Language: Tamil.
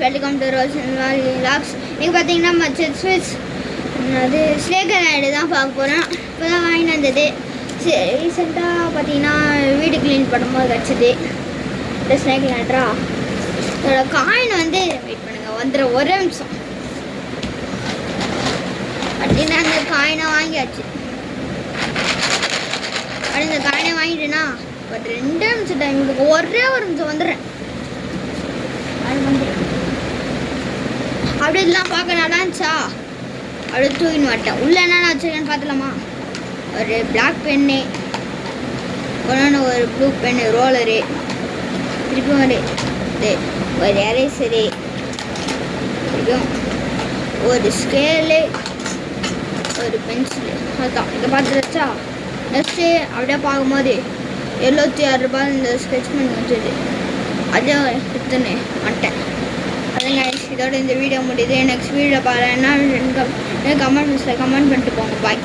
Welcome to rose lakhs. நீங்கள் பார்த்தீங்கன்னா மச்ச ஸ்வீட்ஸ் அது ஸ்லேகர் ஆடு தான் பார்க்க போகிறேன். இப்போ தான் வாங்கிட்டு வந்தது. ரீசெண்டாக பார்த்தீங்கன்னா வீடு க்ளீன் பண்ணும்போது கிடச்சிது இந்த ஸ்னேக் லேண்டரா. இதோட காயின் வந்து வெயிட் பண்ணுங்கள் வந்துடும் ஒரே நிமிஷம். அப்படின்னா அந்த காயினை வாங்கியாச்சு. அப்படி இந்த காயினை வாங்கிட்டேன்னா ஒரு 2 நிமிஷம் டைம் கொடுக்க ஒரே ஒரு நிமிஷம் வந்துடுறேன். அப்படி இதெல்லாம் பார்க்க நல்லா இருந்துச்சா அப்படியே தூக்கின்னு வரட்டேன். உள்ளே என்னென்ன வச்சுருக்கேன்னு பார்த்துலாமா? ஒரு பிளாக் பென்னு, ஒன்று ஒரு ப்ளூ பென்னு, ரோலரு, திருப்பி ஒரு எரேசரு, திருப்பியும் ஒரு ஸ்கேலு, ஒரு பென்சிலு. அதுதான் இதை பார்த்து வச்சா நெக்ஸ்ட்டு அப்படியே பார்க்கும்போது 76 ரூபாய் இந்த ஸ்கெட்ச் பண்ணி வச்சது. அதே எடுத்துன்னு வந்துட்டேன். அதுங்க இதோட இந்த வீடியோ முடியுது. நெக்ஸ்ட் வீடியோ பாருன்னா கமெண்ட் பாக்ஸில் கமெண்ட் பண்ணிட்டு போங்க. பாய்.